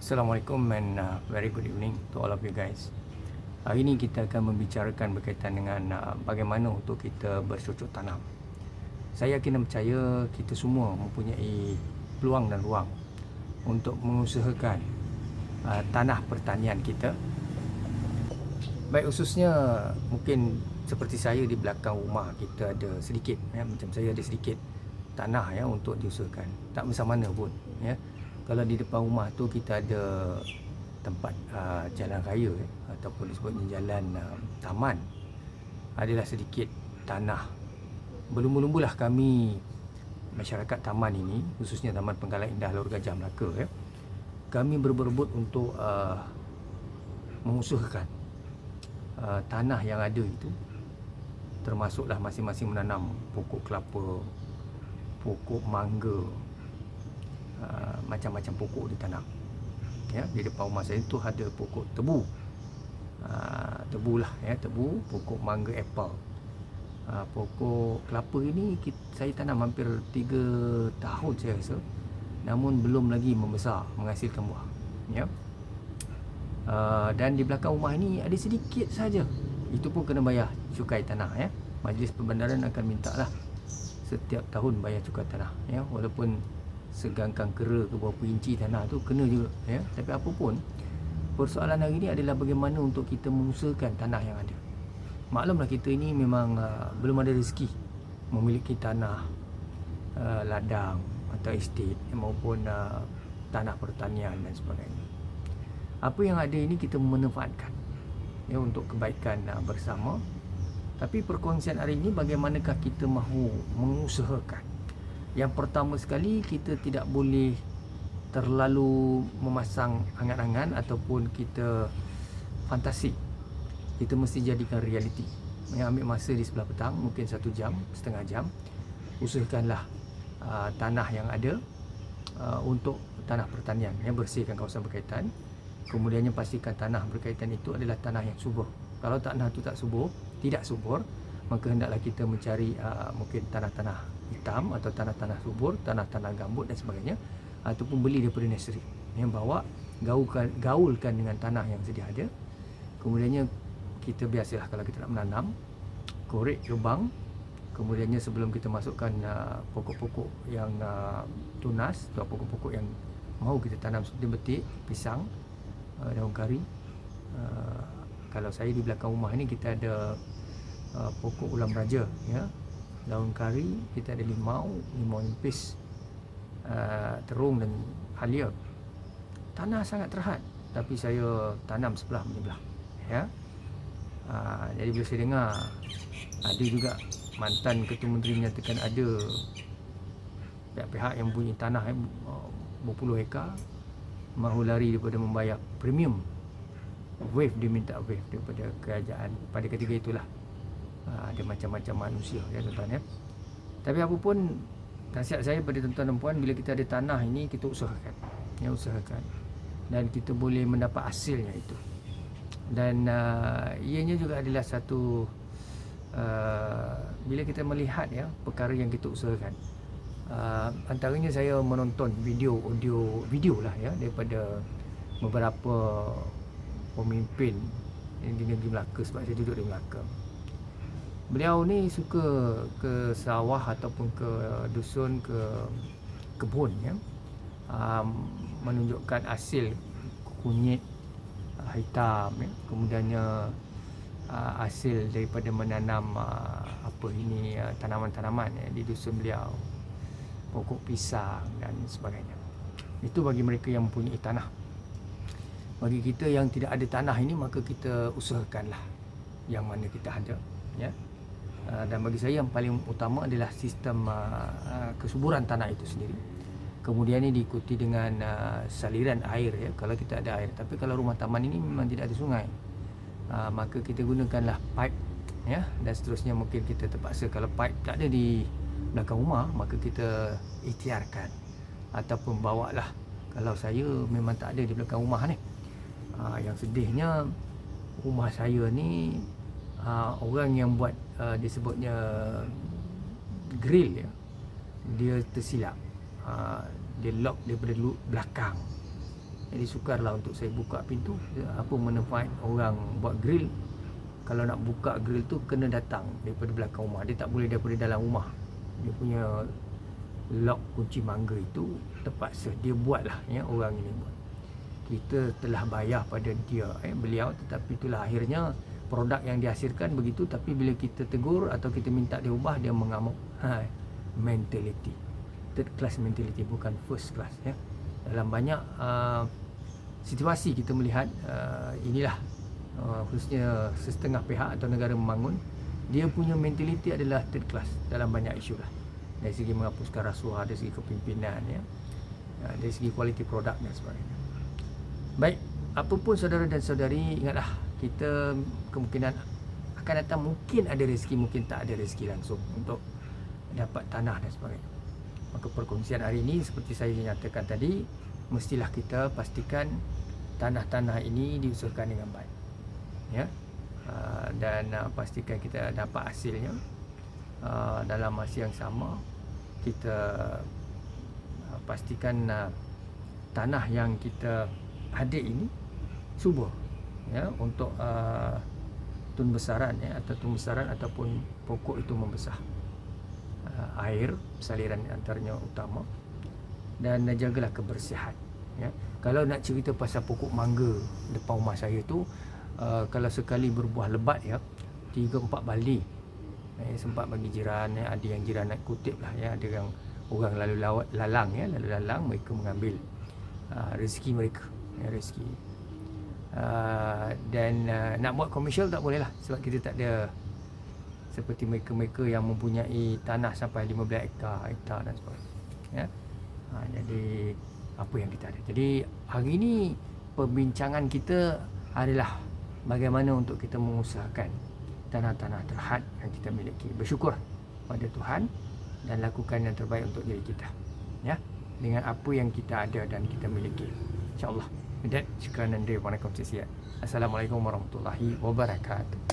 Assalamualaikum and very good evening to all of you guys. Hari ini kita akan membicarakan berkaitan dengan bagaimana untuk kita bercocok tanam. Saya yakin dan percaya kita semua mempunyai peluang dan ruang untuk mengusahakan tanah pertanian kita. Baik khususnya mungkin seperti saya di belakang rumah kita ada sedikit macam saya ada sedikit tanah untuk diusahakan. Tak besar mana pun Kalau di depan rumah tu kita ada tempat jalan raya ataupun disebutnya jalan taman, adalah sedikit tanah. Berlumba-lumbalah kami masyarakat taman ini, khususnya Taman Penggalan Indah Lor Gajah Melaka kami berebut untuk mengusahakan tanah yang ada itu, termasuklah masing-masing menanam pokok kelapa, pokok mangga, macam-macam pokok ditanam. Di depan rumah saya tu ada pokok tebu. Tebu, pokok mangga apple. Pokok kelapa ini saya tanam hampir 3 tahun saya rasa. Namun belum lagi membesar, menghasilkan buah. Dan di belakang rumah ini ada sedikit saja. Itu pun kena bayar cukai tanah. Majlis Perbandaran akan minta lah setiap tahun bayar cukai tanah. Walaupun segangkang kera ke berapa inci tanah tu kena juga tapi apa pun, persoalan hari ni adalah bagaimana untuk kita mengusahakan tanah yang ada. Maklumlah kita ini memang belum ada rezeki memiliki tanah ladang atau estate maupun tanah pertanian dan sebagainya. Apa yang ada ini kita memanfaatkan untuk kebaikan bersama. Tapi perkongsian hari ini, bagaimanakah kita mahu mengusahakan. Yang pertama sekali, kita tidak boleh terlalu memasang angan-angan ataupun kita fantasi. Kita mesti jadikan realiti. Ambil masa di sebelah petang, mungkin 1 jam, setengah jam. Usahakanlah tanah yang ada untuk tanah pertanian, bersihkan kawasan berkaitan. Kemudiannya pastikan tanah berkaitan itu adalah tanah yang subur. Kalau tanah itu tidak subur, maka hendaklah kita mencari mungkin tanah-tanah hitam atau tanah-tanah subur, tanah-tanah gambut dan sebagainya, ataupun beli daripada nursery. Bawa gaulkan dengan tanah yang sedia ada. Kemudiannya kita biasalah kalau kita nak menanam, korek lubang. Kemudiannya sebelum kita masukkan pokok-pokok yang tunas atau pokok-pokok yang mahu kita tanam seperti betik, pisang, daun kari. Kalau saya di belakang rumah ni kita ada pokok ulam raja, daun kari, kita ada limau nipis, terung dan halia. Tanah sangat terhad, tapi saya tanam sebelah menyebelah. Jadi bila saya dengar ada juga mantan Ketua Menteri menyatakan ada pihak-pihak yang mempunyai tanah berpuluh hektar mahu lari daripada membayar premium wave, dia minta wave daripada kerajaan. Pada ketika itulah ada macam-macam manusia tuan-tuan. Tapi apa pun, nasihat saya pada tuan-tuan dan puan, bila kita ada tanah ini, kita usahakan dan kita boleh mendapat hasilnya itu. Dan ianya juga adalah satu bila kita melihat perkara yang kita usahakan. Antaranya saya menonton video lah daripada beberapa pemimpin di negeri Melaka, sebab saya duduk di Melaka. Beliau ni suka ke sawah ataupun ke dusun, ke kebun, menunjukkan hasil kunyit hitam, kemudiannya hasil daripada menanam tanaman-tanaman di dusun beliau, pokok pisang dan sebagainya. Itu bagi mereka yang mempunyai tanah. Bagi kita yang tidak ada tanah ini, maka kita usahakanlah yang mana kita ada, dan bagi saya yang paling utama adalah sistem kesuburan tanah itu sendiri. Kemudian ini diikuti dengan saliran air, kalau kita ada air. Tapi kalau rumah taman ini memang tidak ada sungai, maka kita gunakanlah pipe, dan seterusnya. Mungkin kita terpaksa, kalau pipe tak ada di belakang rumah, maka kita ikhtiarkan ataupun bawalah. Kalau saya memang tak ada di belakang rumah ni. Yang sedihnya, rumah saya ni orang yang buat disebutnya grill, dia tersilap. Dia lock daripada belakang. Jadi sukarlah untuk saya buka pintu. Apa manfaat orang buat grill? Kalau nak buka grill tu kena datang daripada belakang rumah. Dia tak boleh daripada dalam rumah. Dia punya lock kunci mangga itu terpaksa dia buatlah, ya, orang ini buat. Kita telah bayar pada dia, beliau, tetapi itulah akhirnya produk yang dihasilkan begitu. Tapi bila kita tegur atau kita minta dia ubah, dia mengamuk. Mentality, third class mentality, bukan first class, ya. Dalam banyak situasi kita melihat inilah, khususnya setengah pihak atau negara membangun, dia punya mentality adalah third class dalam banyak isu lah. Dari segi menghapuskan rasuah, dari segi kepimpinan, ya, dari segi kualiti produk dan sebagainya. Baik, apapun saudara dan saudari, ingatlah, kita kemungkinan akan datang mungkin ada rezeki, mungkin tak ada rezeki langsung untuk dapat tanah dan sebagainya. Maka perkongsian hari ini seperti saya nyatakan tadi, mestilah kita pastikan tanah-tanah ini diusahakan dengan baik, ya, dan pastikan kita dapat hasilnya. Dalam masa yang sama, kita pastikan tanah yang kita ada ini subur, ya, untuk tumbesaran, ya, atau tumbesaran ataupun pokok itu membesar. Air saliran antaranya utama, dan jagalah kebersihan, ya. Kalau nak cerita pasal pokok mangga depan rumah saya tu, kalau sekali berbuah lebat, ya, 3-4 balik, sempat bagi jiran, ya. Ada yang jiran nak kutip lah, ya. Ada yang orang lalu lalang, ya, lalu lalang, mereka mengambil rezeki mereka, ya, rezeki. Dan nak buat komersial tak boleh lah, sebab kita tak ada seperti mereka-mereka yang mempunyai tanah sampai 15 hektar dan sebagainya, ya. Jadi apa yang kita ada. Jadi hari ini perbincangan kita adalah bagaimana untuk kita mengusahakan tanah-tanah terhad yang kita miliki. Bersyukur pada Tuhan dan lakukan yang terbaik untuk diri kita, ya, dengan apa yang kita ada dan kita miliki, insya-Allah. With that, syukran dan terima kasih. Assalamualaikum warahmatullahi wabarakatuh.